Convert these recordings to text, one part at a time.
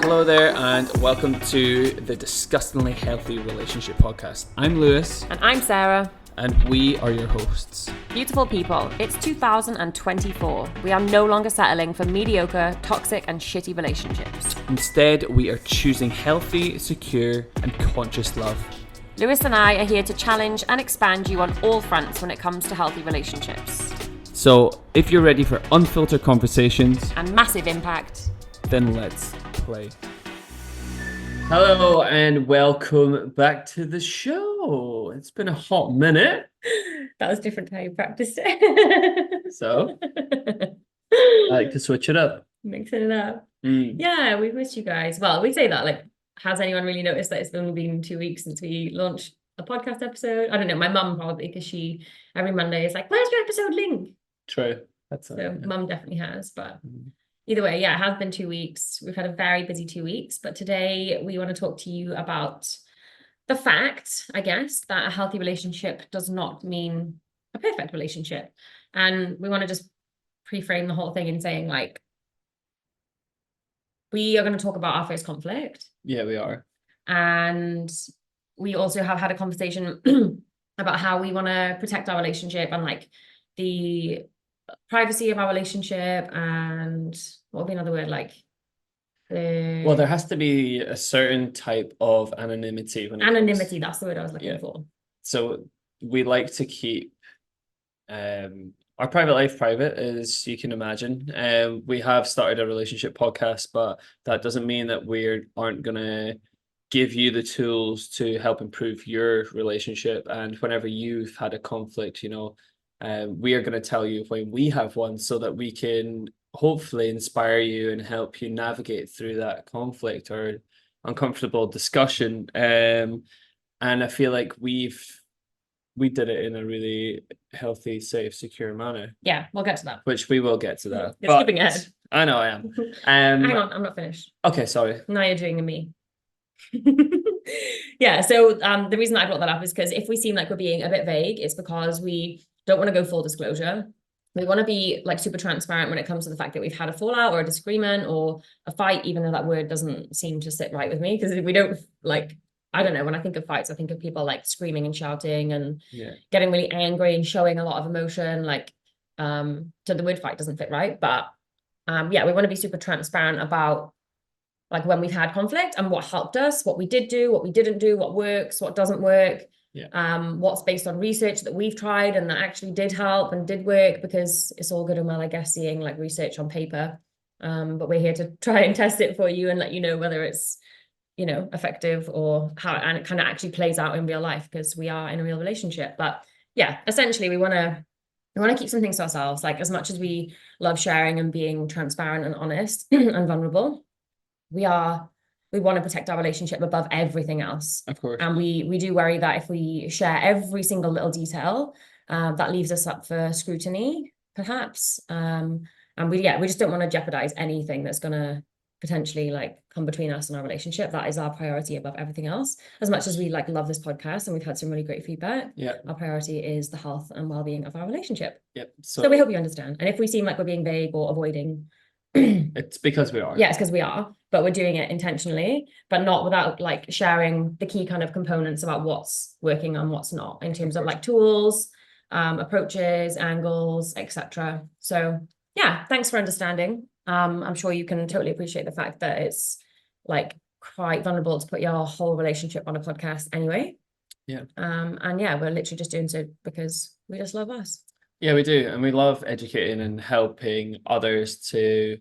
Hello there, and welcome to the Disgustingly Healthy Relationship Podcast. I'm Lewis. And I'm Sarah. And we are your hosts. Beautiful people, it's 2024. We are no longer settling for mediocre, toxic, and shitty relationships. Instead, we are choosing healthy, secure, and conscious love. Lewis and I are here to challenge and expand you on all fronts when it comes to healthy relationships. So, if you're ready for unfiltered conversations and massive impact, then let's play. Hello and welcome back to the show. It's been a hot minute. That was different to how you practiced it. So, I like to switch it up. Mixing it up. Yeah, we've missed you guys. Well, we say that, like, has anyone really noticed that it's only been 2 weeks since we launched a podcast episode? I don't know, my mum probably, because she, every Monday is like, where's your episode link? True. That's so mum definitely has, but either way, yeah, it has been 2 weeks. We've had a very busy 2 weeks, but today we want to talk to you about the fact, I guess, that a healthy relationship does not mean a perfect relationship. And we want to just pre-frame the whole thing in saying, like, we are going to talk about our first conflict. Yeah, we are. And we also have had a conversation about how we want to protect our relationship and, like, the privacy of our relationship, and what would be another word, like well, there has to be a certain type of anonymity that's the word I was looking for. So we like to keep our private life private, as you can imagine. We have started a relationship podcast, but that doesn't mean that we aren't gonna give you the tools to help improve your relationship. And whenever you've had a conflict, you know, we are going to tell you when we have one, so that we can hopefully inspire you and help you navigate through that conflict or uncomfortable discussion. And I feel like we did it in a really healthy, safe, secure manner. Yeah, we'll get to that. Which we will get to that. You're skipping ahead. I know I am. Hang on, I'm not finished. Okay, sorry. Now you're doing a me. Yeah, so the reason I brought that up is because if we seem like we're being a bit vague, it's because we don't want to go full disclosure. We want to be, like, super transparent when it comes to the fact that we've had a fallout or a disagreement or a fight, even though that word doesn't seem to sit right with me, because we don't, like, I don't know, when I think of fights, I think of people like screaming and shouting and getting really angry and showing a lot of emotion, like, so the word fight doesn't fit right. But yeah, we want to be super transparent about, like, when we've had conflict and what helped us, what we did do, what we didn't do, what works, what doesn't work. What's based on research that we've tried and that actually did help and did work, because it's all good and well, I guess, seeing, like, research on paper. But we're here to try and test it for you and let you know whether it's, you know, effective or how, and it kind of actually plays out in real life, because we are in a real relationship. But yeah, essentially we want to keep some things to ourselves. Like, as much as we love sharing and being transparent and honest and vulnerable, we want to protect our relationship above everything else. Of course. And we do worry that if we share every single little detail, that leaves us up for scrutiny, perhaps. And we just don't want to jeopardize anything that's going to potentially, like, come between us and our relationship. That is our priority above everything else. As much as we, like, love this podcast and we've had some really great feedback, our priority is the health and well-being of our relationship. So we hope you understand. And if we seem like we're being vague or avoiding, it's because we are. Yeah, it's because we are, but we're doing it intentionally, but not without, like, sharing the key kind of components about what's working and what's not, in terms of, like, tools, approaches, angles, etc. So yeah, thanks for understanding. I'm sure you can totally appreciate the fact that it's, like, quite vulnerable to put your whole relationship on a podcast anyway. And yeah, we're literally just doing so because we just love us. Yeah, we do. And we love educating and helping others to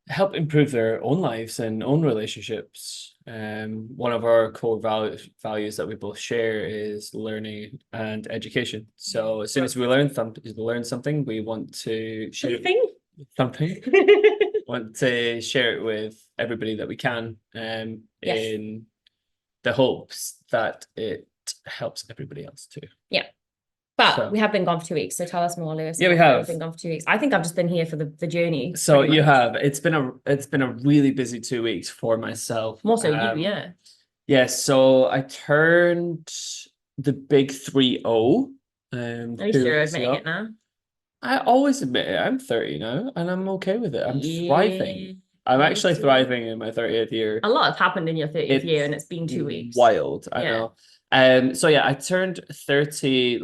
help improve their own lives and own relationships. One of our core values that we both share is learning and education. So as soon as we learn something, we want to share something. Want to share it with everybody that we can, in the hopes that it helps everybody else too. Yeah. But we have been gone for 2 weeks, so tell us more, Lewis. Yeah, we have. We've been gone for 2 weeks. I think I've just been here for the journey. So you have. It's been a really busy 2 weeks for myself. More so you, yeah. Yeah, so I turned the big 3-0. Are you sure admitting it now? I always admit it. I'm 30 now, and I'm okay with it. I'm thriving. I'm Maybe actually 2 weeks. thriving in my 30th year. A lot has happened in your 30th year, and it's been 2 weeks. Wild, I Yeah. know. So yeah, I turned 30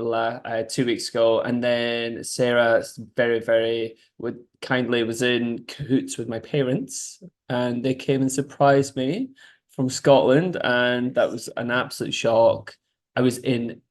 2 weeks ago, and then Sarah very, very kindly was in cahoots with my parents, and they came and surprised me from Scotland, and that was an absolute shock. I was in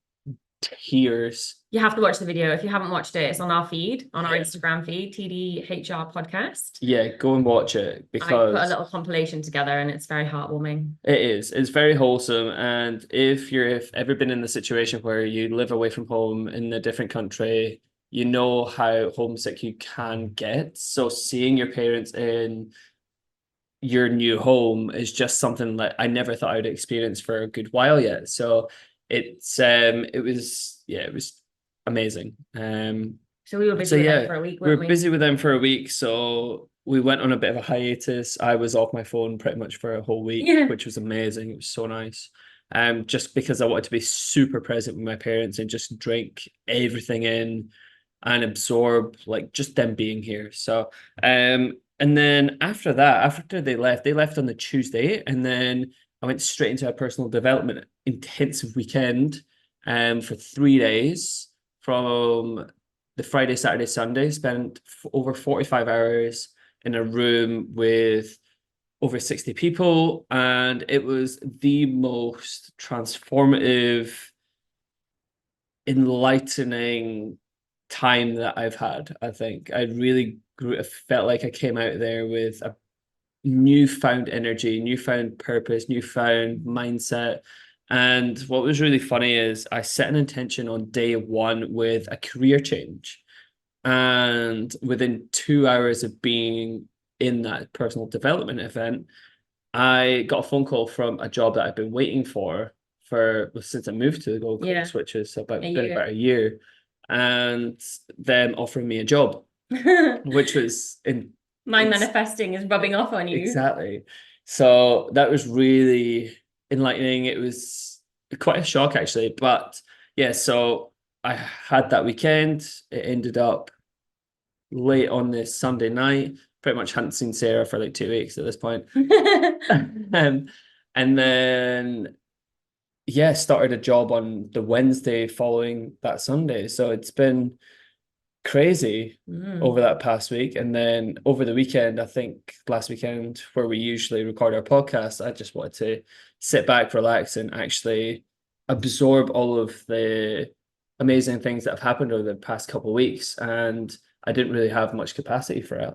tears. You have to watch the video. If you haven't watched it, it's on our feed, on our Yeah. Instagram feed, TDHR podcast. Yeah, go and watch it I put a because little compilation together, and it's very heartwarming. it is. It's very wholesome. And if you've ever been in the situation where you live away from home in a different country, you know how homesick you can get. So seeing your parents in your new home is just something that I never thought I would experience for a good while yet. So it was amazing. So we were busy with them for a week, we weren't were we? busy with them for a week, so we went on a bit of a hiatus. I was off my phone pretty much for a whole week, Yeah. which was amazing. It was so nice. Just because I wanted to be super present with my parents and just drink everything in and absorb like just them being here. So and then after that, after they left on the Tuesday, and then I went straight into a personal development intensive weekend for 3 days from the Friday, Saturday, Sunday, spent over 45 hours in a room with over 60 people, and it was the most transformative, enlightening time that I've had. I think I really grew, I felt like I came out there with a newfound energy, newfound purpose, newfound mindset. And what was really funny is I set an intention on day one with a career change. And within 2 hours of being in that personal development event, I got a phone call from a job that I've been waiting for since I moved to the Gold Coast, Yeah. which is A been year. about a year, and them offering me a job, which was My manifesting is rubbing off on you. exactly. So that was really enlightening. It was quite a shock actually, but yeah. So I had that weekend. It ended up late on this Sunday night. Pretty much hadn't seen Sarah for like 2 weeks at this point. And then yeah, started a job on the Wednesday following that Sunday. So it's been crazy over that past week. And then over the weekend, I think last weekend, where we usually record our podcast, I just wanted to sit back, relax, and actually absorb all of the amazing things that have happened over the past couple of weeks. And I didn't really have much capacity for it.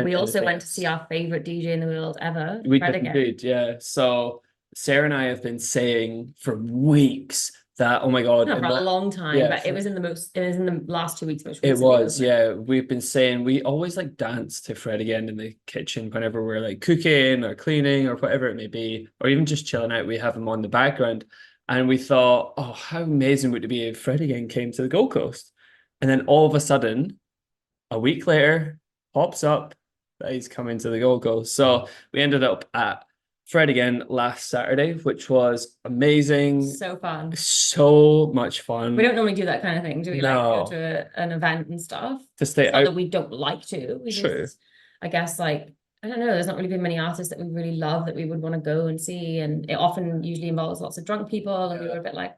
We also went to see our favorite DJ in the world ever. We did indeed, yeah. So Sarah and I have been saying for weeks that, oh my God. Not for a long time, yeah, but it was in the last 2 weeks most it recently, was, wasn't it? yeah. We've been saying we always like dance to Fred again in the kitchen whenever we're like cooking or cleaning or whatever it may be, or even just chilling out. We have him on the background. And we thought, oh, how amazing would it be if Fred again came to the Gold Coast? And then all of a sudden, a week later, pops up that he's coming to the Gold Coast. So we ended up at Fred again last Saturday, which was amazing. So fun. So much fun. We don't normally do that kind of thing, do we? No. Like go to an event and stuff. To stay It's not out. that we don't like to. We True. just, I guess, like, I don't know, there's not really been many artists that we really love that we would want to go and see. And it often usually involves lots of drunk people. And we were a bit like,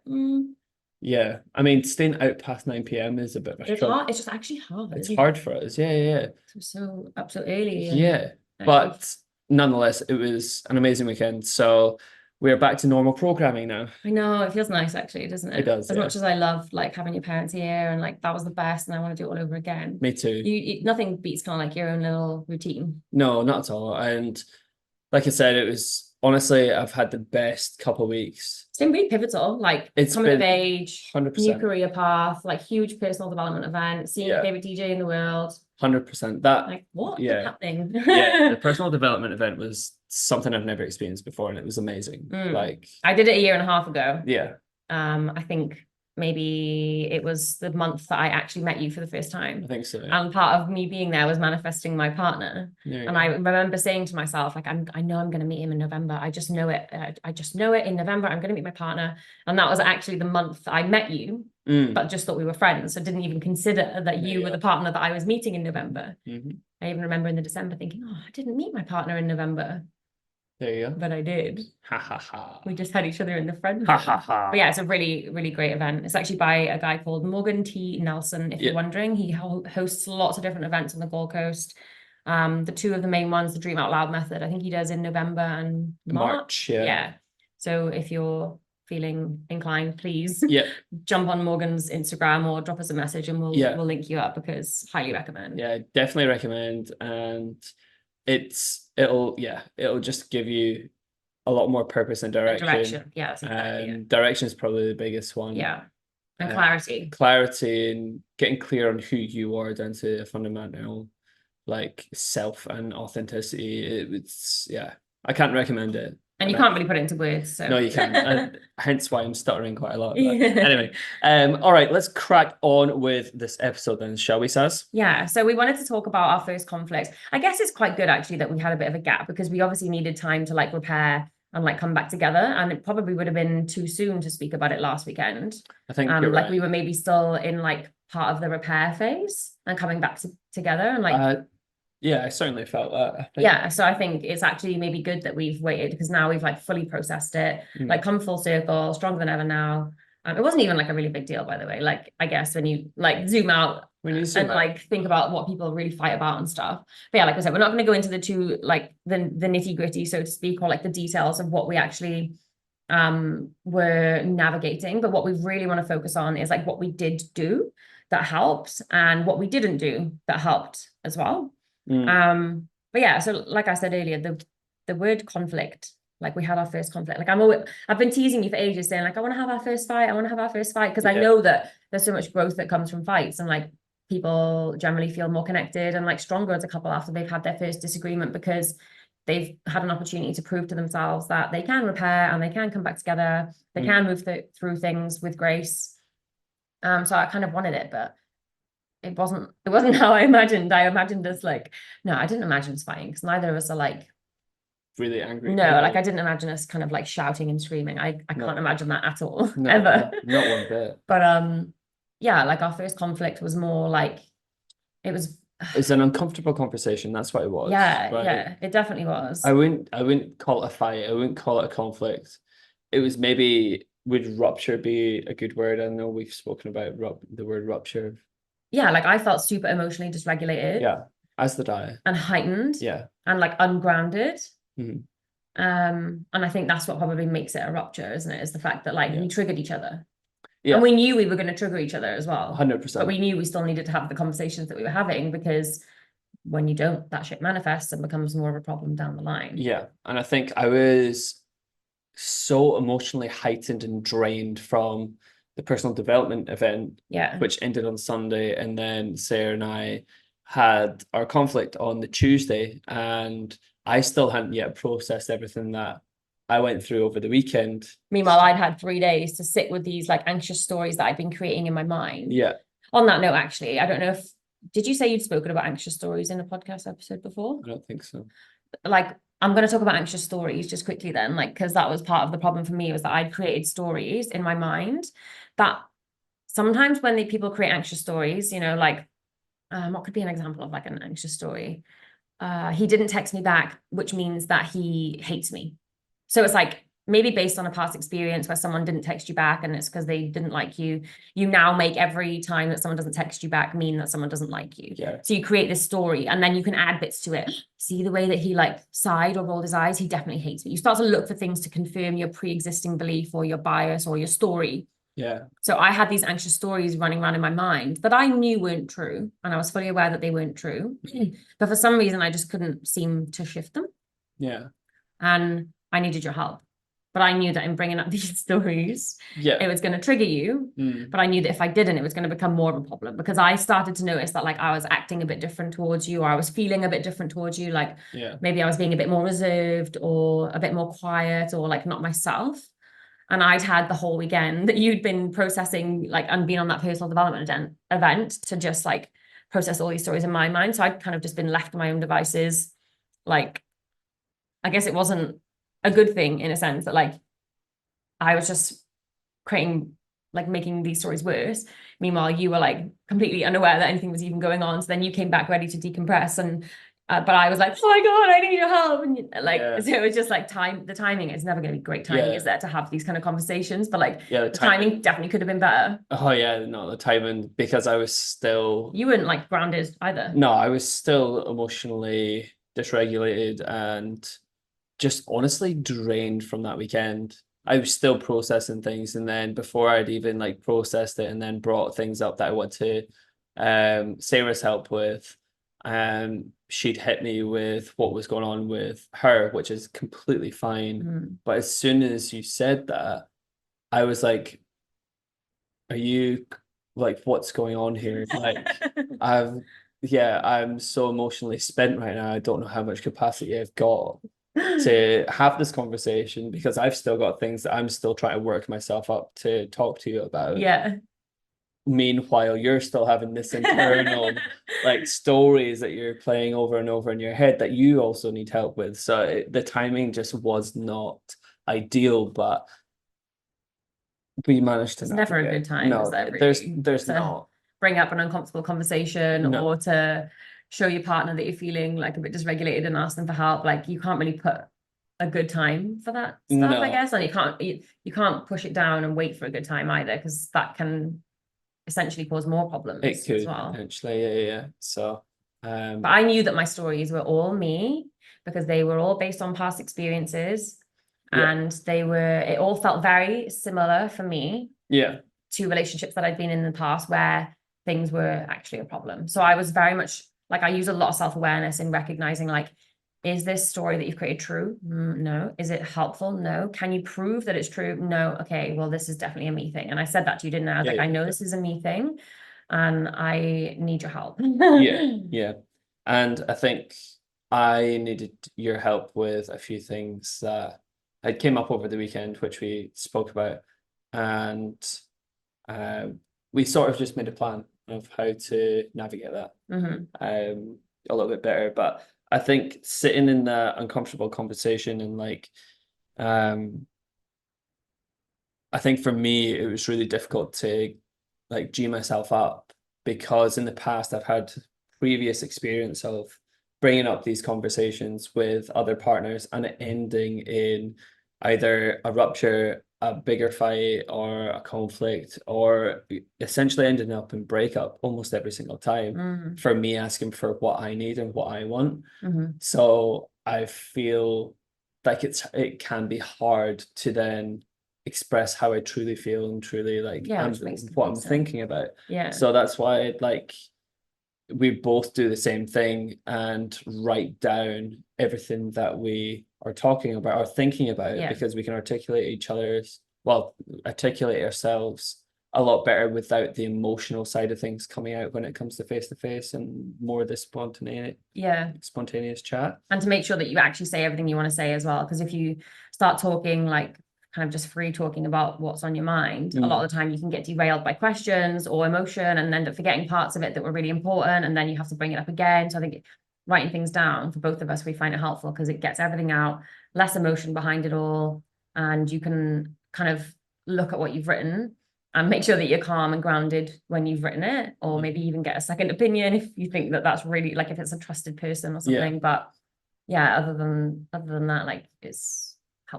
Yeah. I mean, staying out past 9 p.m. is a bit of a It's struggle. hard. It's just actually hard. It's hard for us. Yeah. So up so early. Yeah. But nonetheless, it was an amazing weekend. So we're back to normal programming now. I know, it feels nice actually, doesn't it? It does. As much as I love like having your parents here and like that was the best and I want to do it all over again. Me too. Nothing beats kind of like your own little routine. No, not at all. And like I said, it was honestly, I've had the best couple of weeks. It's been really pivotal, like It's coming been of age, 100%. new career path, like huge personal development event, seeing your favorite DJ in the world. 100%. That like what is happening? The personal development event was something I've never experienced before, and it was amazing. Like I did it a year and a half ago. Yeah. I think maybe it was the month that I actually met you for the first I time. think so. Yeah. And part of me being there was manifesting my partner. There you And go. I remember saying to myself, like, I know I'm going to meet him in November. I just know it. I just know it in November. I'm going to meet my partner. And that was actually the month that I met you, but just thought we were friends. So didn't even consider that you were the partner that I was meeting in November. I even remember in the December thinking, oh, I didn't meet my partner in November. There you go. But I did. Ha ha ha. We just had each other in the friend Ha zone. ha ha. But yeah, it's a really, really great event. It's actually by a guy called Morgan T. Nelson, if you're wondering. He hosts lots of different events on the Gold Coast. The two of the main ones, the Dream Out Loud method, I think he does in November and March. Yeah. So if you're feeling inclined, please jump on Morgan's Instagram or drop us a message and we'll link you up, because highly recommend. Yeah, definitely recommend. And it'll just give you a lot more purpose and direction. Yeah, that's exactly direction is probably the biggest one. Yeah. And clarity. Clarity and getting clear on who you are down to a fundamental like self and authenticity. It's I can't recommend it. And you can't really put it into words. So. No, you can't. And hence why I'm stuttering quite a lot. Anyway, all right, let's crack on with this episode then, shall we, Saz? Yeah, so we wanted to talk about our first conflict. I guess it's quite good actually that we had a bit of a gap, because we obviously needed time to like repair and like come back together, and it probably would have been too soon to speak about it last weekend. I think you're right. We were maybe still in like part of the repair phase and coming back together and like yeah, I certainly felt that. Yeah, so I think it's actually maybe good that we've waited, because now we've like fully processed it, like come full circle, stronger than ever now. It wasn't even like a really big deal, by the way. Like, I guess when you like zoom out and like think about what people really fight about and stuff. But yeah, like I said, we're not going to go into the nitty gritty, so to speak, or like the details of what we actually were navigating. But what we really want to focus on is like what we did do that helped, and what we didn't do that helped as well. But yeah, so like I said earlier, the word conflict, like we had our first conflict. Like I've been teasing you for ages, saying like, I want to have our first fight. I want to have our first fight, because I know that there's so much growth that comes from fights, and like people generally feel more connected and like stronger as a couple after they've had their first disagreement, because they've had an opportunity to prove to themselves that they can repair and they can come back together. They can move through things with grace. So I kind of wanted it, but it wasn't how I imagined. I imagined us like, no, I didn't imagine us fighting, because neither of us are like really angry. No, like I didn't imagine us kind of like shouting and screaming. I can't imagine that at all. No, ever. Not one bit. But yeah, like our first conflict was more like it's an uncomfortable conversation. That's what it was. Yeah, right? Yeah, it definitely was. I wouldn't call it a fight. I wouldn't call it a conflict. It was maybe, would rupture be a good word? I know we've spoken about the word rupture. Yeah, like I felt super emotionally dysregulated. Yeah, as did I. And heightened. Yeah. And like ungrounded. And I think that's what probably makes it a rupture, isn't it? Is the fact that like we triggered each other. Yeah. And we knew we were going to trigger each other as well. 100%. But we knew we still needed to have the conversations that we were having, because when you don't, that shit manifests and becomes more of a problem down the line. Yeah. And I think I was so emotionally heightened and drained from the personal development event, which ended on Sunday, and then Sarah and I had our conflict on the Tuesday, and I still hadn't yet processed everything that I went through over the weekend. Meanwhile, I'd had 3 days to sit with these like anxious stories that I'd been creating in my mind. Yeah. On that note, actually, I don't know did you say you'd spoken about anxious stories in a podcast episode before? I don't think so. Like, I'm going to talk about anxious stories just quickly then, like, because that was part of the problem for me, was that I'd created stories in my mind that sometimes when people create anxious stories, you know, like, what could be an example of like an anxious story? He didn't text me back, which means that he hates me. So it's like maybe based on a past experience where someone didn't text you back and it's because they didn't like you. You now make every time that someone doesn't text you back mean that someone doesn't like you. Yeah. So you create this story, and then you can add bits to it. See the way that he like sighed or rolled his eyes, he definitely hates me. You start to look for things to confirm your pre-existing belief or your bias or your story. Yeah. So I had these anxious stories running around in my mind that I knew weren't true, and I was fully aware that they weren't true. But for some reason, I just couldn't seem to shift them. Yeah. And I needed your help. But I knew that in bringing up these stories, it was going to trigger you. But I knew that if I didn't, it was going to become more of a problem, because I started to notice that like I was acting a bit different towards you, or I was feeling a bit different towards you. Like maybe I was being a bit more reserved or a bit more quiet or like not myself. and I'd had the whole weekend that you'd been processing, like, and been on that personal development event to just like process all these stories in my mind. So I'd kind of just been left to my own devices. Like, I guess it wasn't a good thing in a sense that like I was just making these stories worse. Meanwhile, you were like completely unaware that anything was even going on. So then you came back ready to decompress, and but I was like, oh my God, I need your help. And like, so it was just like the timing is never going to be great timing, is there, to have these kind of conversations, but like the timing definitely could have been better. Oh yeah, no, the timing, because I was still, you weren't like grounded either. No, I was still emotionally dysregulated and just honestly drained from that weekend. I was still processing things, and then before I'd even like processed it and then brought things up that I want to Sarah's help with, she'd hit me with what was going on with her, which is completely fine. But as soon as you said that, I was like, are you like, what's going on here? Like, I'm so emotionally spent right now. I don't know how much capacity I've got to have this conversation, because I've still got things that I'm still trying to work myself up to talk to you about. Yeah. Meanwhile, you're still having this internal like stories that you're playing over and over in your head that you also need help with. So the timing just was not ideal, but we managed to It's never a good time. No, there's not. Bring up an uncomfortable conversation or to show your partner that you're feeling like a bit dysregulated and ask them for help. Like, you can't really put a good time for that stuff, I guess. And you can't push it down and wait for a good time either, because that can essentially cause more problems. It could as well. potentially, yeah. So but I knew that my stories were all me, because they were all based on past experiences, and it all felt very similar for me to relationships that I'd been in the past where things were actually a problem. So I was very much like, I use a lot of self-awareness in recognizing, like, is this story that you've created true? No. Is it helpful? No. Can you prove that it's true? No. Okay, well, this is definitely a me thing. And I said that to you, didn't I? I was like, I know this is a me thing, and I need your help. Yeah. And I think I needed your help with a few things that had came up over the weekend, which we spoke about. And we sort of just made a plan of how to navigate that a little bit better. But I think sitting in that uncomfortable conversation and like, I think for me, it was really difficult to like G myself up, because in the past I've had previous experience of bringing up these conversations with other partners and it ending in either a rupture, a bigger fight, or a conflict, or essentially ending up in breakup almost every single time for me asking for what I need and what I want. So I feel like it can be hard to then express how I truly feel and truly like what I'm thinking about. So that's why like we both do the same thing and write down everything that we are talking about or thinking about, because we can articulate ourselves a lot better without the emotional side of things coming out when it comes to face and more of the spontaneous chat. And to make sure that you actually say everything you want to say as well, because if you start talking like kind of just free talking about what's on your mind, a lot of the time you can get derailed by questions or emotion and end up forgetting parts of it that were really important, and then you have to bring it up again. So I think writing things down, for both of us, we find it helpful because it gets everything out, less emotion behind it all, and you can kind of look at what you've written and make sure that you're calm and grounded when you've written it, or maybe even get a second opinion if you think that that's really, like, if it's a trusted person or something. But yeah, other than that, like, it's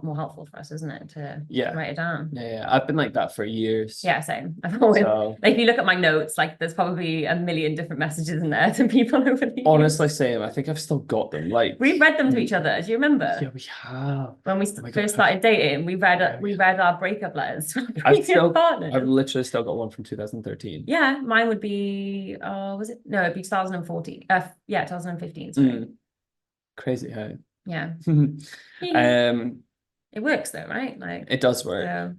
more helpful for us, isn't it, to write it down? I've been like that for years. Same. I've always, like, if you look at my notes, like, there's probably a million different messages in there to people over the years. Honestly, same. I think I've still got them. Like, we've read them to each other. Do you remember? Yeah, we have. When we first started dating, we read our breakup letters to our partners. I've literally still got one from 2013. Yeah, mine would be was it? No, it'd be 2014. 2015. Sorry. Crazy how. Yeah. It works though, right? Like, it does work. So,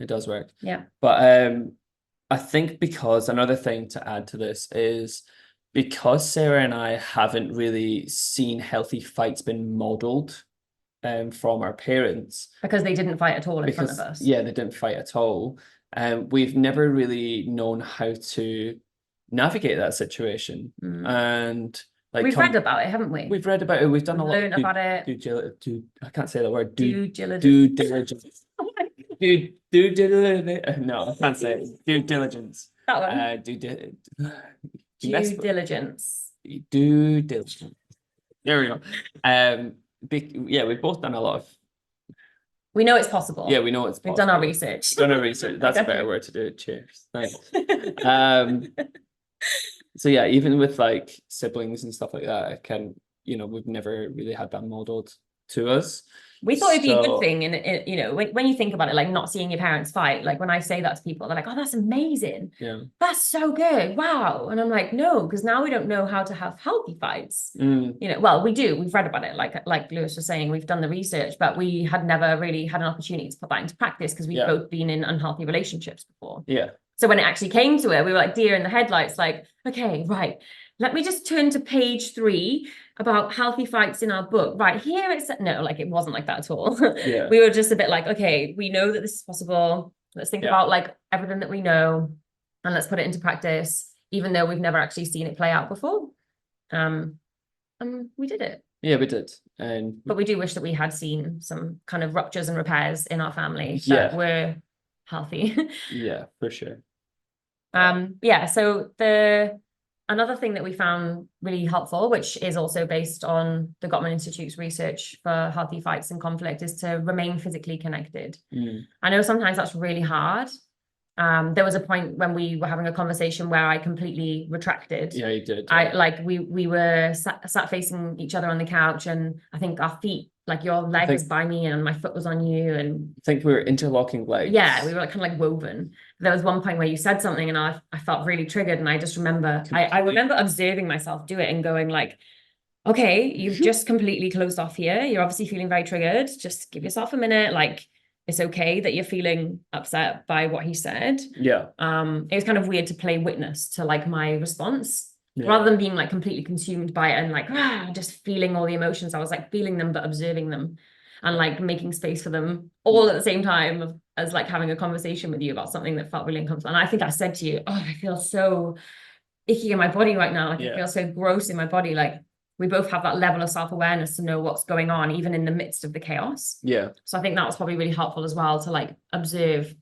it does work. Yeah. But I think because another thing to add to this is because Sarah and I haven't really seen healthy fights been modeled from our parents. Because they didn't fight at all in front of us. Yeah, they didn't fight at all. We've never really known how to navigate that situation. And like we've read about it, haven't we? We've read about it. We've done a lot learned about it. I can't say the word. Due diligence. Due diligence. Due diligence. No, I can't say it. Due diligence. That one. Due diligence. Due diligence. There we go. Yeah, we've both done a lot of. We know it's possible. Yeah, we know it's possible. We've done our research. Done our research. That's a better word to do it. Cheers. Thanks. So yeah, even with like siblings and stuff like that, we've never really had that modeled to us. We thought it'd be a good thing, and when you think about it, like not seeing your parents fight, like when I say that to people, they're like, "Oh, that's amazing. Yeah, that's so good. Wow." And I'm like, "No, because now we don't know how to have healthy fights." Well, we do. We've read about it, like Lewis was saying, we've done the research, but we had never really had an opportunity to put that into practice because we've both been in unhealthy relationships before. Yeah. So when it actually came to it, we were like deer in the headlights, like, okay, right, let me just turn to page 3 about healthy fights in our book. Right here, no, like it wasn't like that at all. Yeah. We were just a bit like, okay, we know that this is possible. Let's think about like everything that we know and let's put it into practice, even though we've never actually seen it play out before. And we did it. Yeah, we did. But we do wish that we had seen some kind of ruptures and repairs in our family that were healthy. Yeah, for sure. So another thing that we found really helpful, which is also based on the Gottman Institute's research for healthy fights and conflict, is to remain physically connected. I know sometimes that's really hard. There was a point when we were having a conversation where I completely retracted. Yeah, you did. We were sat facing each other on the couch, and I think our feet, like your leg was by me and my foot was on you, and I think we were interlocking legs. Yeah, we were kind of like woven. There was one point where you said something and I felt really triggered, and I just remember I remember observing myself do it and going like, okay, you've just completely closed off here. You're obviously feeling very triggered. Just give yourself a minute. Like, it's okay that you're feeling upset by what he said. Yeah. It was kind of weird to play witness to like my response rather than being like completely consumed by it and like just feeling all the emotions. I was like feeling them but observing them and like making space for them all at the same time as like having a conversation with you about something that felt really uncomfortable. And I think I said to you, I feel so icky in my body right now. Like I feel so gross in my body. Like we both have that level of self-awareness to know what's going on, even in the midst of the chaos. Yeah. So I think that was probably really helpful as well, to like observe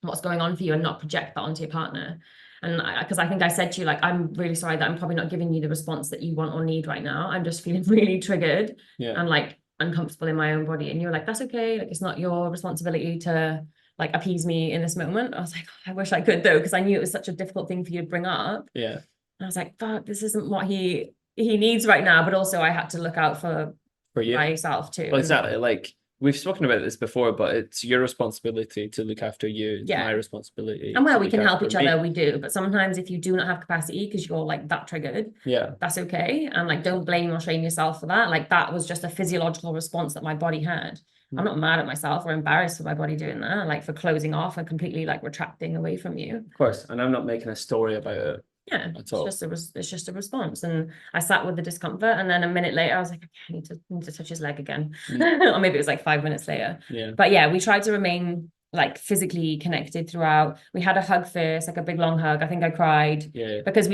what's going on for you and not project that onto your partner. And because I think I said to you, like, I'm really sorry that I'm probably not giving you the response that you want or need right now. I'm just feeling really triggered and like uncomfortable in my own body. And you were like, that's okay. Like, it's not your responsibility to like appease me in this moment. I was like, I wish I could though, because I knew it was such a difficult thing for you to bring up. Yeah. And I was like, fuck, this isn't what he needs right now. But also I had to look out for you myself too. Well, exactly. Like we've spoken about this before, but it's your responsibility to look after you. It's my responsibility. And well, we can help each other, we do. But sometimes if you do not have capacity because you're like that triggered, that's okay. And like, don't blame or shame yourself for that. Like that was just a physiological response that my body had. I'm not mad at myself or embarrassed for my body doing that, like for closing off and completely like retracting away from you. Of course. And I'm not making a story about it. Yeah, it's just a response. And I sat with the discomfort, and then a minute later I was like, okay, I need to touch his leg again. Or maybe it was like 5 minutes later. But yeah, we tried to remain like physically connected throughout. We had a hug first, like a big long hug. I think I cried because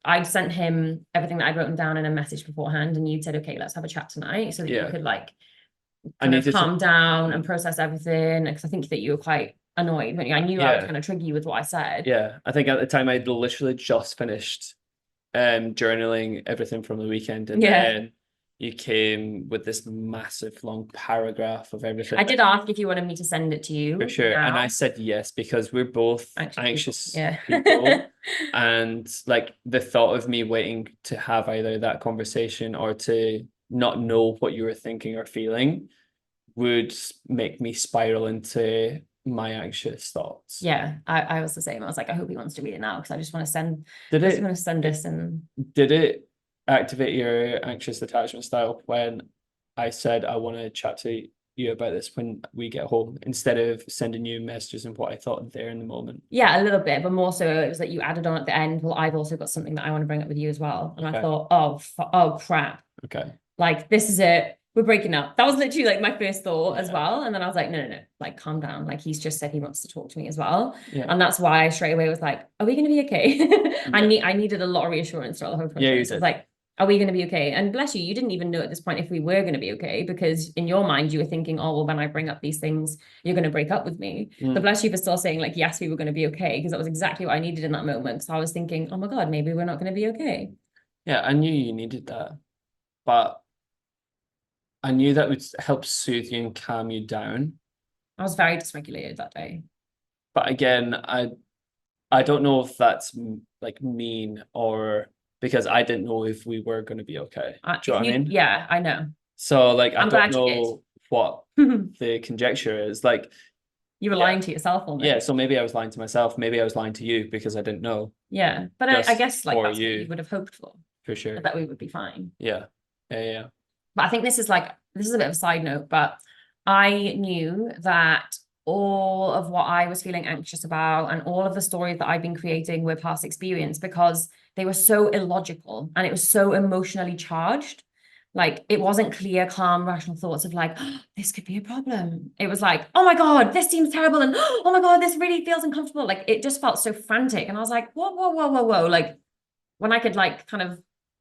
I'd sent him everything that I'd written down in a message beforehand, and you'd said, okay, let's have a chat tonight, so that you could like kind of calm down and process everything, because I think that you were quite annoyed when I knew I was going to trigger you with what I said. I think at the time I'd literally just finished journaling everything from the weekend, and then you came with this massive long paragraph of everything. I did ask if you wanted me to send it to you. For sure. And I said yes, because we're both anxious people. And like the thought of me waiting to have either that conversation or to not know what you were thinking or feeling would make me spiral into my anxious thoughts. I was the same. I was like, I hope he wants to read it now, because I just want to send this. And did it activate your anxious attachment style when I said I want to chat to you about this when we get home, instead of sending you messages and what I thought there in the moment? Yeah, a little bit, but more so it was that you added on at the end, well, I've also got something that I want to bring up with you as well. And I thought, oh crap. Okay. Like, this is it. we're breaking up. That was literally like my first thought as Yeah. well. And then I was like, no, like calm down. Like he's just said he wants to talk to me as well. Yeah. And that's why I straight away was like, are we going to be okay? I needed a lot of reassurance throughout the whole process. Yeah, you I was did. like, are we going to be okay? And bless you didn't even know at this point if we were going to be okay, because in your mind you were thinking, oh, well, when I bring up these things, you're going to break up with me. But bless you for still saying like, yes, we were going to be okay, because that was exactly what I needed in that moment. So I was thinking, oh my God, maybe we're not going to be okay. Yeah, I knew you needed that, but I knew that would help soothe you and calm you down. I was very dysregulated that day. But again, I don't know if that's like mean or because I didn't know if we were going to be okay. Do you know what I mean? Yeah, I know. So like I I'm don't glad you did. know what the conjecture is. Like you were lying to yourself almost. Yeah, so maybe I was lying to myself. Maybe I was lying to you because I didn't know. Yeah, but I guess like for that's what you. you would have hoped for, For sure. that we would be fine. Yeah. Yeah. But I think this is a bit of a side note, but I knew that all of what I was feeling anxious about and all of the stories that I've been creating were past experience, because they were so illogical and it was so emotionally charged. Like it wasn't clear, calm, rational thoughts of like, oh, this could be a problem. It was like, oh my God, this seems terrible. And oh my God, this really feels uncomfortable. Like it just felt so frantic. And I was like, whoa. Like when I could like kind of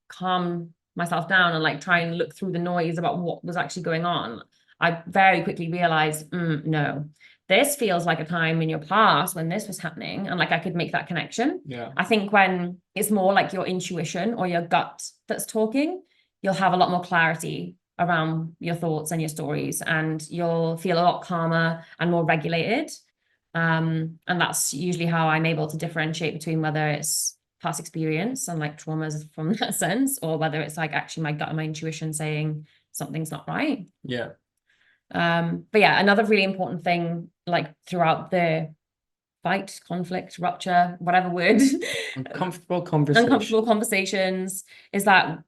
calm myself down and like try and look through the noise about what was actually going on, I very quickly realized, no, this feels like a time in your past when this was happening. And like I could make that connection. Yeah. I think when it's more like your intuition or your gut that's talking, you'll have a lot more clarity around your thoughts and your stories, and you'll feel a lot calmer and more regulated. And that's usually how I'm able to differentiate between whether it's past experience and like traumas from that sense, or whether it's like actually my gut and my intuition saying something's not right. Yeah. But yeah, another really important thing, like throughout the fight, conflict, rupture, whatever word, uncomfortable conversations, is that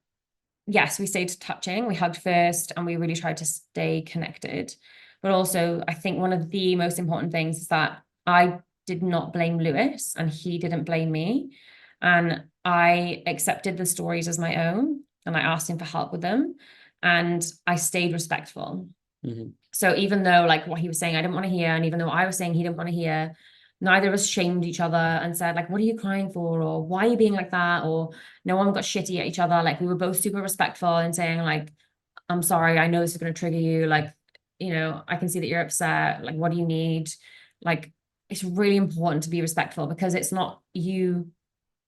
yes, we stayed touching, we hugged first, and we really tried to stay connected. But also, I think one of the most important things is that I did not blame Lewis and he didn't blame me. And I accepted the stories as my own, and I asked him for help with them. And I stayed respectful. So even though like what he was saying I didn't want to hear, and even though I was saying he didn't want to hear, neither of us shamed each other and said like, what are you crying for? Or why are you being like that? Or no one got shitty at each other. Like we were both super respectful and saying like, I'm sorry, I know this is going to trigger you. Like, you know, I can see that you're upset. Like, what do you need? Like, it's really important to be respectful, because it's not you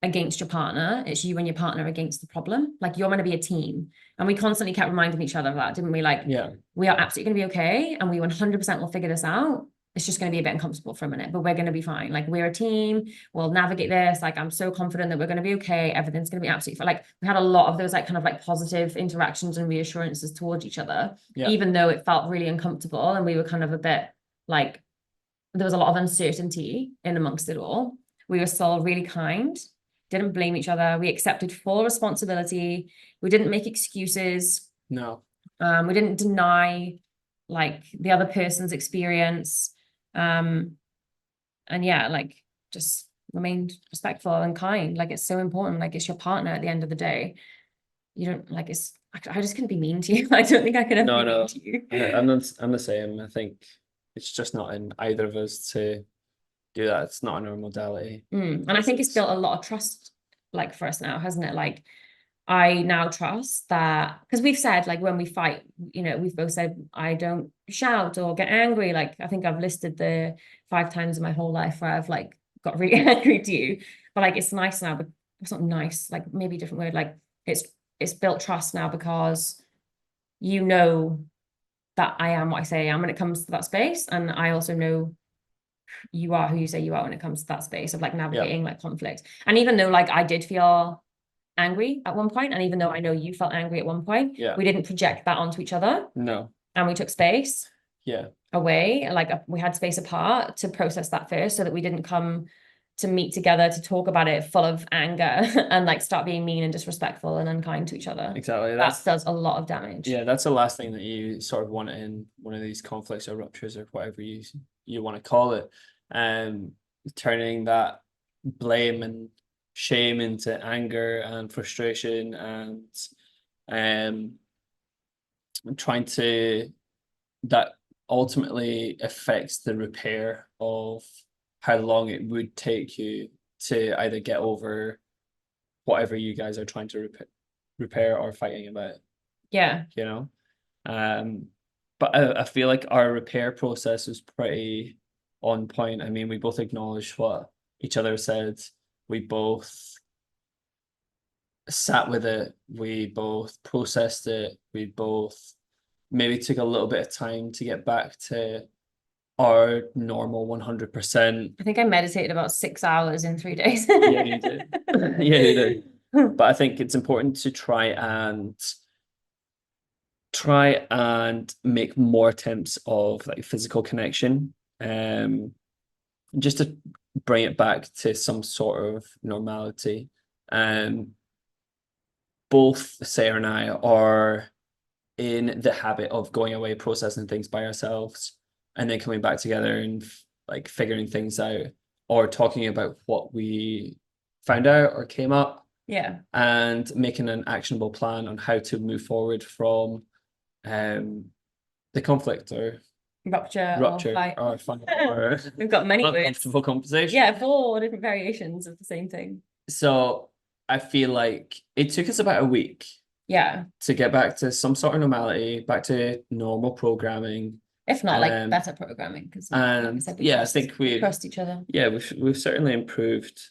against your partner, it's you and your partner against the problem. Like you're going to be a team. And we constantly kept reminding each other of that, didn't we? Like, yeah, we are absolutely going to be okay, and we 100% will figure this out. It's just going to be a bit uncomfortable for a minute, but we're going to be fine. Like we're a team, we'll navigate this. Like I'm so confident that we're going to be okay, everything's going to be absolutely fine. Like we had a lot of those like kind of like positive interactions and reassurances towards each other, even though it felt really uncomfortable and we were kind of a bit like, there was a lot of uncertainty in amongst it all. We were still really kind, didn't blame each other. We accepted full responsibility. We didn't make excuses. No. We didn't deny like the other person's experience. And yeah, like just remained respectful and kind. Like it's so important. Like it's your partner at the end of the day. You don't like it's I just couldn't be mean to you. I don't think I could ever be mean to you. I'm the same. I think it's just not in either of us to do that. It's not in our modality. And I think it's built a lot of trust like for us now, hasn't it? Like I now trust that, because we've said like when we fight, you know, we've both said I don't shout or get angry. Like I think I've listed the 5 times in my whole life where I've like got really angry to you. But like it's nice now, but it's not nice, like maybe a different word. Like it's built trust now, because you know that I am what I say I am when it comes to that space. And I also know you are who you say you are when it comes to that space of like navigating like conflict. And even though like I did feel angry at one point, and even though I know you felt angry at one point, we didn't project that onto each other. No. And we took space away, like we had space apart to process that first, so that we didn't come to meet together to talk about it full of anger and like start being mean and disrespectful and unkind to each other. Exactly. That does a lot of damage. Yeah, that's the last thing that you sort of want in one of these conflicts or ruptures or whatever you want to call it. Turning that blame and shame into anger and frustration and trying to, that ultimately affects the repair of how long it would take you to either get over whatever you guys are trying to repair or fighting about, Yeah. you know? But I feel like our repair process was pretty on point. I mean, we both acknowledged what each other said. We both sat with it. We both processed it. We both maybe took a little bit of time to get back to our normal 100%. I think I meditated about 6 hours in 3 days. Yeah, you did. Yeah, you did. But I think it's important to try and make more attempts of like physical connection, just to bring it back to some sort of normality. Both Sarah and I are in the habit of going away, processing things by ourselves, and then coming back together and like figuring things out or talking about what we found out or came up. Yeah. And making an actionable plan on how to move forward from the conflict or Rupture or fight or we've got many words. uncomfortable conversation. Yeah, 4 different variations of the same thing. So I feel like it took us about a week to get back to some sort of normality, back to normal programming. If not like better programming, because and like I think we trust each other. Yeah, we've certainly improved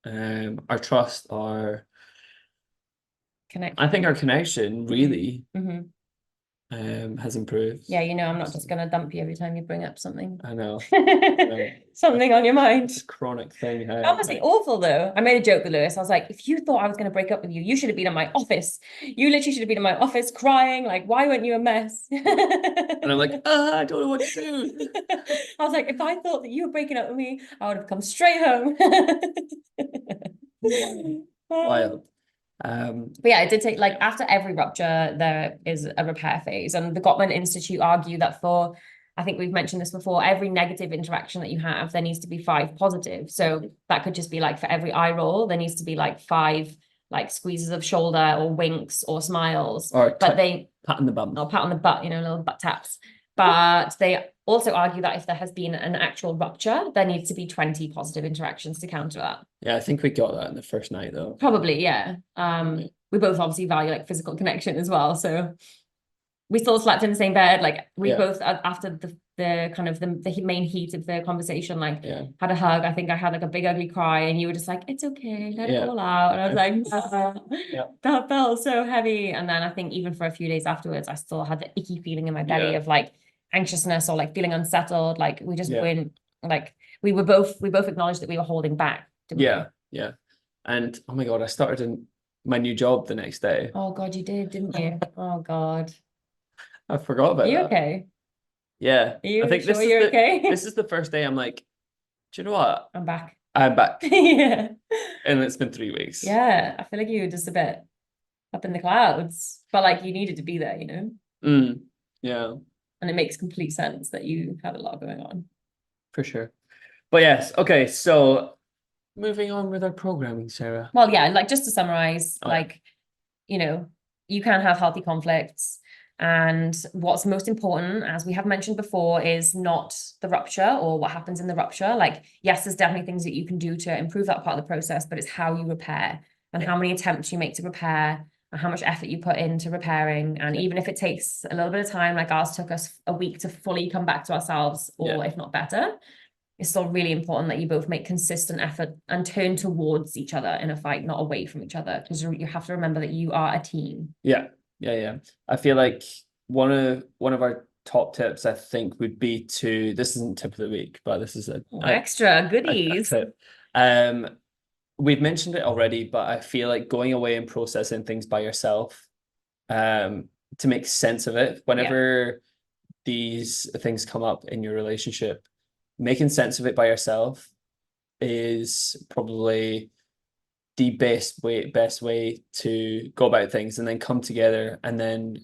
our trust, our connection. I think our connection really Mm-hmm. has improved. Yeah, you know, I'm not just gonna dump you every time you bring up something. I know. Something on your mind. It's a chronic thing. Honestly, awful though. I made a joke with Lewis. I was like, if you thought I was gonna break up with you, you should have been in my office. You literally should have been in my office crying, like, why weren't you a mess? And I'm like, I don't know what to do. I was like, if I thought that you were breaking up with me, I would have come straight home. Wild. But yeah, it did take, like, after every rupture, there is a repair phase. And the Gottman Institute argue that for, I think we've mentioned this before, every negative interaction that you have, there needs to be 5 positive. So that could just be like for every eye roll, there needs to be like 5 like squeezes of shoulder or winks or smiles. Or but they pat on the bum. Or pat on the butt, you know, little butt taps. But they also argue that if there has been an actual rupture, there needs to be 20 positive interactions to counter that. Yeah, I think we got that in the first night though. Probably, yeah. We both obviously value like physical connection as well. So we still slept in the same bed. Like we both, after the kind of the main heat of the conversation, like had a hug. I think I had like a big ugly cry, and you were just like, "It's okay, let it all out." And I was like, that felt so heavy. And then I think even for a few days afterwards, I still had the icky feeling in my belly of like anxiousness or like feeling unsettled. Like we just weren't like we both acknowledged that we were holding back. Yeah. And oh my God, I started in my new job the next day. Oh God, you did, didn't you? Oh God. I forgot about that. Are you okay? Yeah. Are you I think sure you're okay? This is the first day I'm like, do you know what? I'm back. Yeah. And it's been 3 weeks. Yeah. I feel like you were just a bit up in the clouds, but like you needed to be there, you know? Yeah. And it makes complete sense that you had a lot going on. For sure. But yes, okay, so moving on with our programming, Sarah. Well, yeah, like just to summarize, you know, you can have healthy conflicts. And what's most important, as we have mentioned before, is not the rupture or what happens in the rupture. Like, yes, there's definitely things that you can do to improve that part of the process, but it's how you repair and how many attempts you make to repair and how much effort you put into repairing. And even if it takes a little bit of time, like ours took us a week to fully come back to ourselves, or if not better, it's still really important that you both make consistent effort and turn towards each other in a fight, not away from each other, because you have to remember that you are a team. Yeah. I feel like one of our top tips, I think, would be to, this isn't tip of the week, but this is extra goodies. A tip. We've mentioned it already, but I feel like going away and processing things by yourself, to make sense of it whenever these things come up in your relationship, making sense of it by yourself is probably the best way to go about things, and then come together and then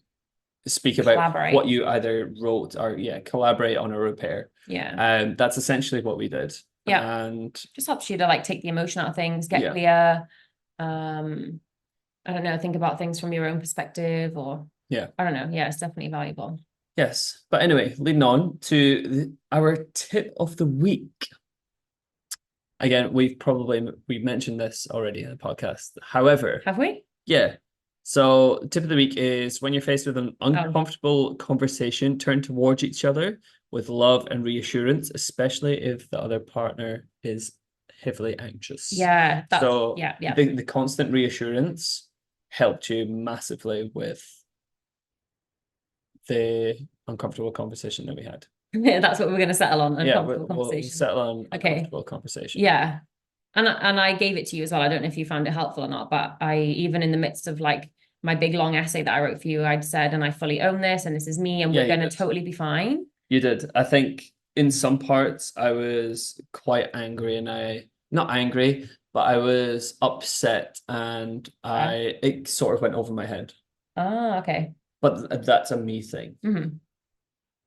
speak about what you either wrote or collaborate on a repair. That's essentially what we did. And just helps you to like take the emotion out of things, get clear. I don't know, think about things from your own perspective, or Yeah. I don't know. Yeah, it's definitely valuable. Yes. But anyway, leading on to our tip of the week. Again, we've mentioned this already in the podcast. However, Have we? yeah. So tip of the week is when you're faced with an Oh, uncomfortable conversation, turn towards each other with love and reassurance, especially if the other partner is heavily anxious. yeah. So yeah. the constant reassurance helped you massively with the uncomfortable conversation that we had. That's what we're going to settle on. Yeah, Uncomfortable we'll conversation. settle on Okay. uncomfortable conversation. Yeah. And I gave it to you as well. I don't know if you found it helpful or not, but I, even in the midst of like my big long essay that I wrote for you, I'd said, and I fully own this, and this is me, and Yeah, we're you going to did. totally be fine. You did. I think in some parts I was quite angry, not angry, but I was upset, and it sort of went over my head. Oh, okay. But that's a me thing. Mhm.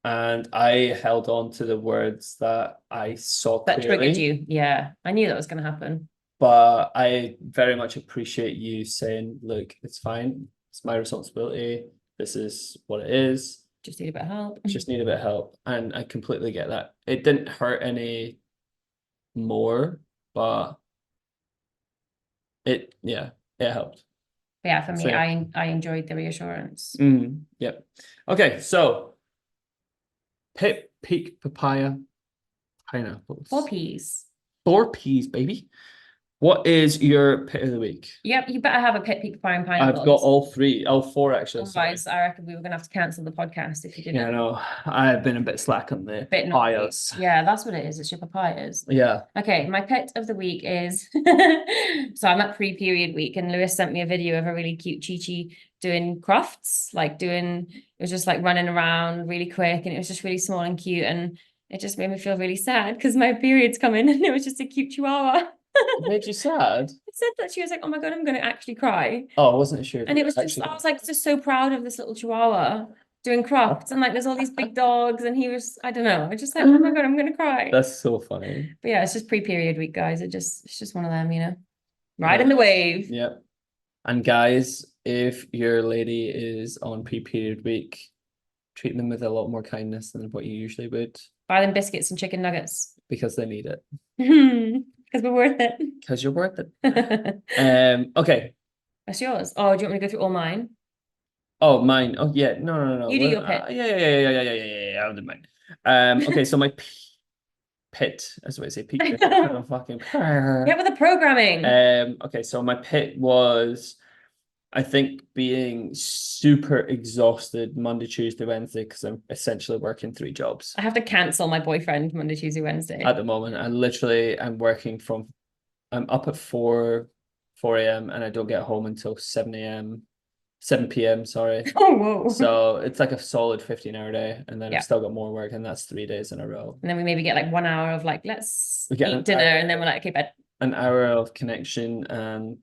And I held on to the words that I saw That triggered clearly. you. Yeah. I knew that was going to happen. But I very much appreciate you saying, look, it's fine. It's my responsibility. This is what it is. Just need a bit of help. Just need a bit of help. And I completely get that. It didn't hurt any more, but it helped. Yeah, for me, So yeah. I enjoyed the reassurance. Yep. Okay, so pit, peak, papaya, pineapples. 4 Ps. 4 Ps, baby. What is your pit of the week? Yep, you better have a pit, peak, papaya, and pineapple. I've got all four actually. Otherwise, I reckon we were going to have to cancel the podcast if you didn't. Yeah, no, I've been a bit slack on the Bit papayas. Yeah, that's what it is. It's your papayas. Yeah. Okay, my pet of the week is so I'm at pre-period week, and Lewis sent me a video of a really cute Chi-Chi doing crafts, it was just like running around really quick, and it was just really small and cute, and it just made me feel really sad because my period's coming, and it was just a cute chihuahua. It made you sad? It said that she was like, oh my God, I'm going to actually cry. Oh, I wasn't sure. And it was just, I was like, just so proud of this little chihuahua doing crafts, and like there's all these big dogs, and he was, I don't know, I just like, oh my God, I'm gonna cry. That's so funny. But yeah, it's just pre-period week, guys. It's just one of them, you know. Riding the wave. Yeah. And guys, if your lady is on pre-period week, treat them with a lot more kindness than what you usually would. Buy them biscuits and chicken nuggets. Because they need it. Because we're worth it. Because you're worth it. Okay. That's yours. Oh, do you want me to go through all mine? Oh, mine. Oh, yeah. No. You do your pit. Yeah. I'll do mine. Okay, so my pit, as I say, peak. Fucking. Get with the programming. Okay, so my pit was, I think, being super exhausted Monday, Tuesday, Wednesday, because I'm essentially working 3 jobs. I have to cancel my boyfriend Monday, Tuesday, Wednesday. At the moment, I'm up at 4 a.m. and I don't get home until 7 p.m. Sorry. Oh, whoa. So it's like a solid 15-hour day, and then I've still got more work, and that's 3 days in a row. And then we maybe get like 1 hour of like, let's We get eat dinner, and then we're like, okay, bed. An hour of connection and,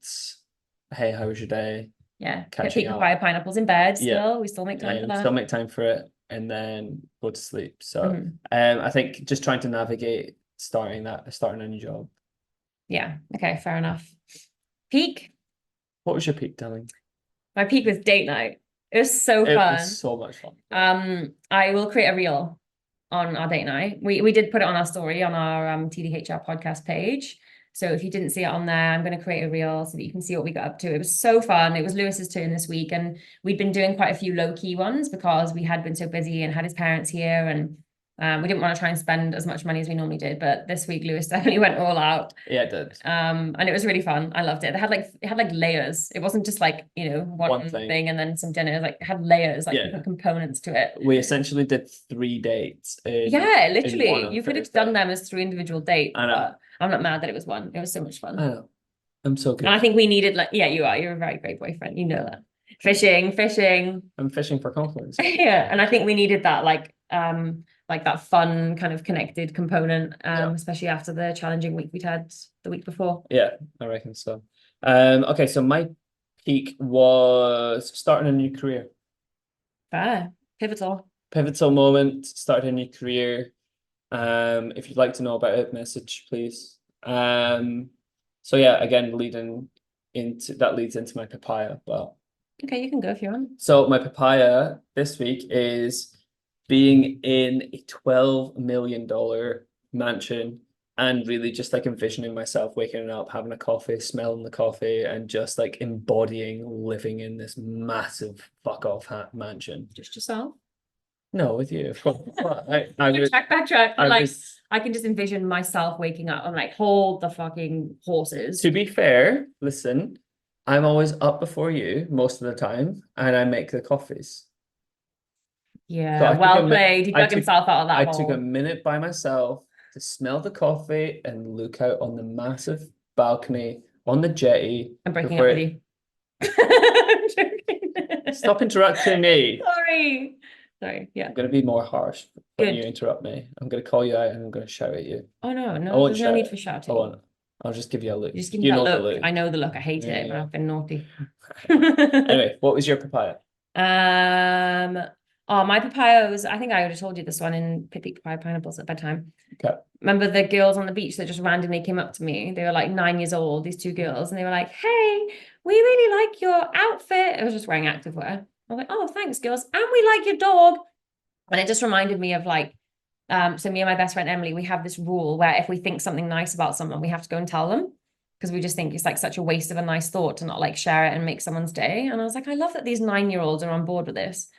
hey, how was your day? Yeah, Catching peak up. papaya pineapples in bed still. Yeah. We still make time for that. Still make time for it, and then go to sleep. So I think just trying to navigate starting a new job. Yeah. Okay, fair enough. Peak. What was your peak, darling? My peak was date night. It was so fun. It was so much fun. I will create a reel on our date night. We did put it on our story on our TDHR podcast page. So if you didn't see it on there, I'm going to create a reel so that you can see what we got up to. It was so fun. It was Lewis's turn this week, and we'd been doing quite a few low-key ones because we had been so busy and had his parents here, and we didn't want to try and spend as much money as we normally did. But this week, Lewis definitely went all out. Yeah, it did. And it was really fun. I loved it. It had like layers. It wasn't just like, you know, one thing and then some dinner. Like it had layers, like different components to it. We essentially did 3 dates. Yeah, literally. You could have done them as 3 individual dates. I know. But I'm not mad that it was one. It was so much fun. I know. I'm so good. And I think we needed you are. You're a very great boyfriend. You know that. Fishing. I'm fishing for confidence. Yeah. And I think we needed that like that fun kind of connected component, especially after the challenging week we'd had the week before. Yeah, I reckon so. Okay, so my peak was starting a new career. Fair. Pivotal moment, starting a new career. If you'd like to know about it, message please. So yeah, again, leads into my papaya, but Okay, you can go if you want. So my papaya this week is being in a $12 million mansion and really just like envisioning myself waking up, having a coffee, smelling the coffee, and just like embodying living in this massive fuck off mansion. Just yourself. No, with you. I Backtrack. I Like, was, I can just envision myself waking up. I'm like, hold the fucking horses. to be fair, listen, I'm always up before you most of the time, and I make the coffees. So Yeah, well played. He dug took himself out of that I took a hole. minute by myself to smell the coffee and look out on the massive balcony on the jetty. I'm breaking up with you. I'm joking. Stop interrupting me. Sorry, yeah. I'm going to be more harsh when you Good. interrupt me. I'm going to call you out and I'm going to shout at you. Oh no, I no, won't there's no shout. need for I shouting. won't. I'll just give you a look. You just give me You that know the look. look. I know the look. I hate it when Yeah. I've been naughty. Anyway, what was your papaya? Oh, my papaya was, I think I already told you this one in Pippi Papaya Pineapples at bedtime. Okay. Remember the girls on the beach that just randomly came up to me? They were like 9 years old, these two girls, and they were like, "Hey, we really like your outfit." I was just wearing activewear. I was like, "Oh, thanks, girls. And we like your dog." And it just reminded me of like, so me and my best friend Emily, we have this rule where if we think something nice about someone, we have to go and tell them, because we just think it's like such a waste of a nice thought to not like share it and make someone's day. And I was like, I love that these 9-year-olds are on board with this.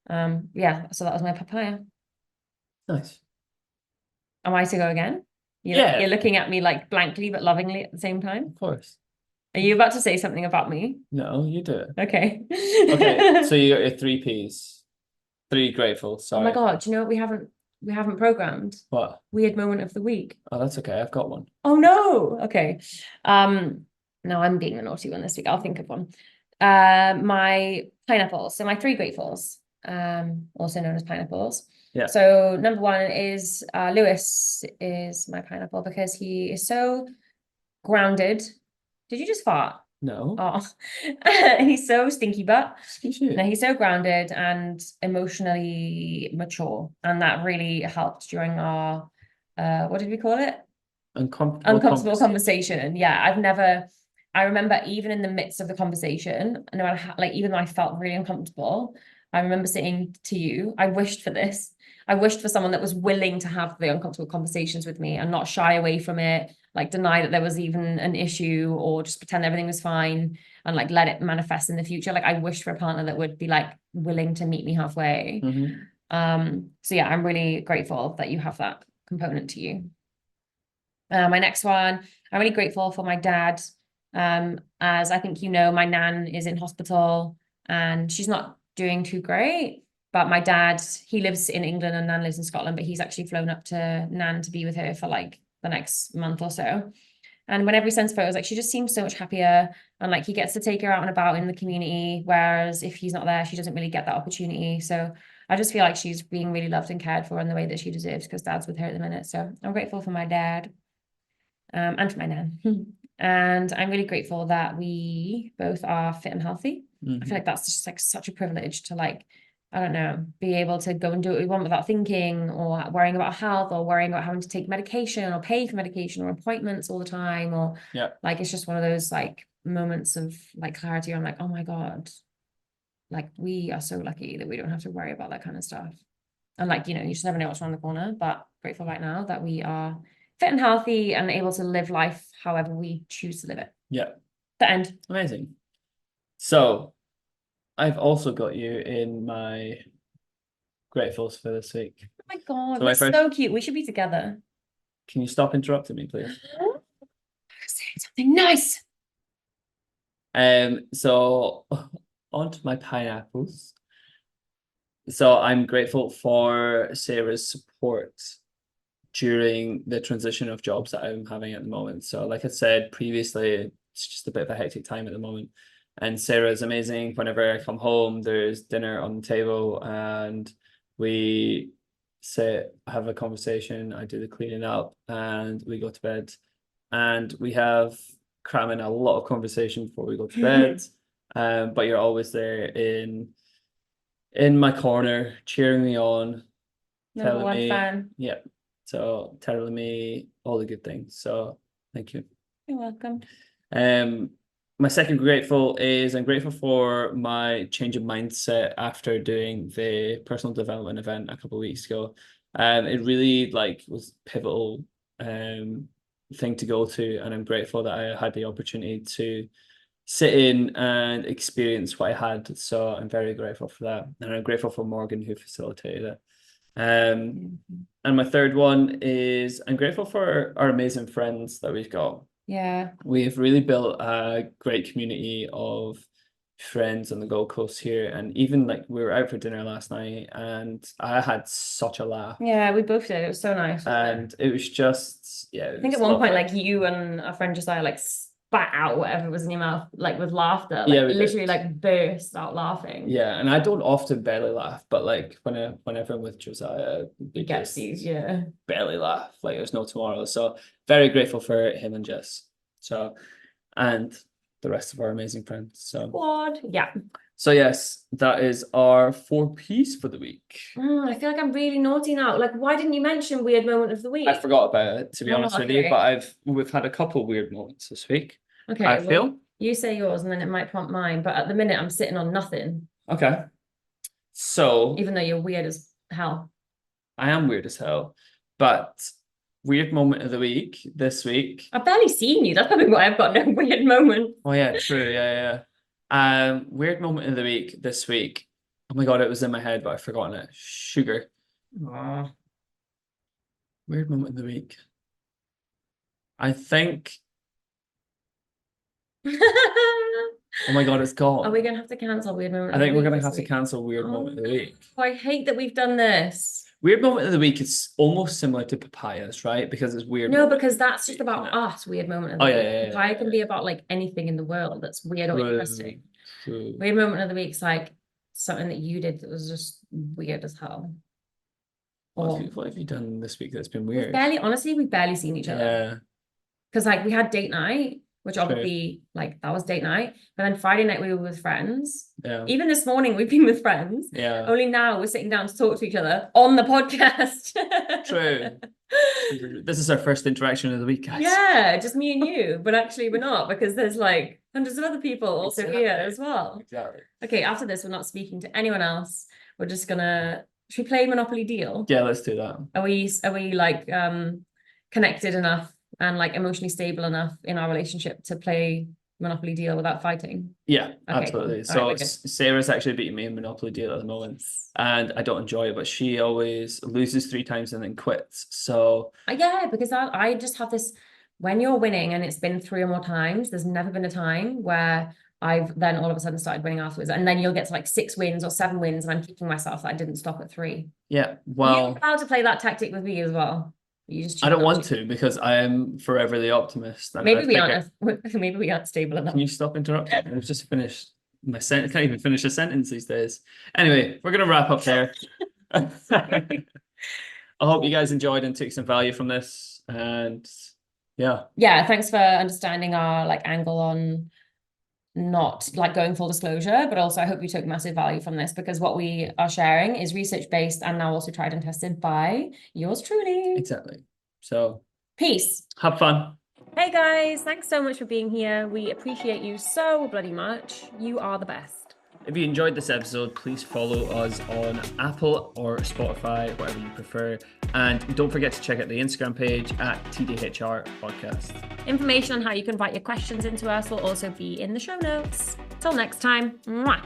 Yeah, so that was my papaya. Nice. Am I to go again? Yeah. You're looking at me like blankly but lovingly at the same time. Of course. Are you about to say something about me? No, you do it. Okay. Okay, so you got your 3 Ps. 3 grateful, Oh my sorry. God, do you know what we haven't programmed? What? Weird moment of the week. Oh, that's okay. I've got one. Oh no. Okay. No, I'm being the naughty one this week. I'll think of one. My pineapples. So my 3 gratefuls, also known as pineapples. Yeah. So number 1 is Lewis is my pineapple because he is so grounded. Did you just fart? No. Oh, he's so stinky butt. Excuse you. No, he's so grounded and emotionally mature, and that really helped during our what did we call it? Uncomfortable conversation. Yeah, I remember even in the midst of the conversation, no matter how, like, even though I felt really uncomfortable, I remember saying to you, I wished for this. I wished for someone that was willing to have the uncomfortable conversations with me and not shy away from it, like deny that there was even an issue or just pretend everything was fine and like let it manifest in the future. Like, I wished for a partner that would be like willing to meet me halfway. So yeah, I'm really grateful that you have that component to you. My next one, I'm really grateful for my dad. As I think you know, my nan is in hospital and she's not doing too great. But my dad, he lives in England and nan lives in Scotland, but he's actually flown up to nan to be with her for like the next month or so. And whenever he sends photos, like, she just seems so much happier, and like he gets to take her out and about in the community, whereas if he's not there, she doesn't really get that opportunity. So I just feel like she's being really loved and cared for in the way that she deserves because dad's with her at the minute. So I'm grateful for my dad. And for my nan. And I'm really grateful that we both are fit and healthy. I feel like that's just like such a privilege to, like, I don't know, be able to go and do what we want without thinking or worrying about health or worrying about having to take medication or pay for medication or appointments all the time. Or like, it's just one of those like moments of like clarity. I'm like, oh my God, like we are so lucky that we don't have to worry about that kind of stuff. And like, you know, you just never know what's around the corner, but grateful right now that we are fit and healthy and able to live life however we choose to live it. Yeah. The end. Amazing. So I've also got you in my gratefuls for this week. Oh my God, So that's so cute. We should be together. Can you stop interrupting me, please? Say something nice. So on to my pineapples. So I'm grateful for Sarah's support during the transition of jobs that I'm having at the moment. So like I said previously, it's just a bit of a hectic time at the moment. And Sarah's amazing. Whenever I come home, there's dinner on the table and we sit, have a conversation. I do the cleaning up and we go to bed. And we have cramming a lot of conversation before we go to bed. But you're always there in my corner, cheering me on, Number one fan. yeah. So telling me all the good things. So thank you. You're welcome. My second grateful is I'm grateful for my change of mindset after doing the personal development event a couple of weeks ago. It really like was pivotal thing to go to, and I'm grateful that I had the opportunity to sit in and experience what I had. So I'm very grateful for that, and I'm grateful for Morgan who facilitated it. And my third one is I'm grateful for our amazing friends that we've got. Yeah. We've really built a great community of friends on the Gold Coast here. And even like we were out for dinner last night and I had such a laugh. Yeah, we both did. It was so nice. And it was just, yeah. I think at one point, like you and a friend Josiah like spat out whatever was in your mouth, like with laughter. Like Yeah, literally like burst out laughing. Yeah, and I don't often belly laugh, but like whenever I'm with Josiah, He gets these, yeah. Belly laugh like there's no tomorrow. So very grateful for him and Jess. So, and the rest of our amazing friends. So Squad. Yeah. So yes, that is our 4 Ps for the week. I feel like I'm really naughty now. Like, why didn't you mention weird moment of the week? I forgot about it, to be honest with you, okay. but we've had a couple weird moments this week. Okay, I feel. You say yours and then it might prompt mine, but at the minute I'm sitting on nothing. Okay. So even though you're weird as hell. I am weird as hell, but weird moment of the week this week. I've barely seen you. That's probably why I've got no weird moment. Oh yeah, true. Yeah. Weird moment of the week this week. Oh my god, it was in my head, but I've forgotten it. Sugar. Aww. Weird moment of the week. I think. Oh my god, it's gone. Are we gonna have to cancel weird moment? I think we're gonna have to cancel weird moment of the week. I hate that we've done this. Weird moment of the week is almost similar to papayas, right? Because it's weird. No, because that's just about us. Weird moment of the week. Yeah. Papaya can be about like anything in the world that's weird or interesting. True. Weird moment of the week's like something that you did that was just weird as hell. What have you done this week that's been weird? We've barely seen each other. Yeah. Because like we had date night, which obviously like that was date night. But then Friday night we were with friends. Yeah. Even this morning we've been with friends. Yeah. Only now we're sitting down to talk to each other on the podcast. True. This is our first interaction of the week, guys. Yeah, just me and you. But actually we're not, because there's like hundreds of other people also here as well. Exactly. Okay, after this we're not speaking to anyone else. We're just gonna, should we play Monopoly Deal? Yeah, let's do that. Are we like connected enough and like emotionally stable enough in our relationship to play Monopoly Deal without fighting? Yeah, okay, absolutely. cool. So right, Sarah's actually beating me in Monopoly Deal at the moment, and I don't enjoy it, but she always loses 3 times and then quits. So yeah, because I just have this, when you're winning and it's been 3 or more times, there's never been a time where I've then all of a sudden started winning afterwards, and then you'll get to like 6 wins or 7 wins and I'm kicking myself that I didn't stop at 3. Yeah, well, you're allowed to play that tactic with me as well. You just I don't want to, because I am forever the optimist. Maybe we aren't stable enough. Can you stop interrupting? I've just finished my sentence. Can't even finish a sentence these days. Anyway, we're gonna wrap up there. I hope you guys enjoyed and took some value from this. And yeah, thanks for understanding our like angle on not like going full disclosure, but also I hope you took massive value from this, because what we are sharing is research based and now also tried and tested by yours truly. Exactly. So peace, have fun. Hey guys, thanks so much for being here. We appreciate you so bloody much. You are the best. If you enjoyed this episode, please follow us on Apple or Spotify, whatever you prefer. And don't forget to check out the Instagram page at TDHR Podcast. Information on how you can write your questions into us will also be in the show notes. Till next time. Mwah.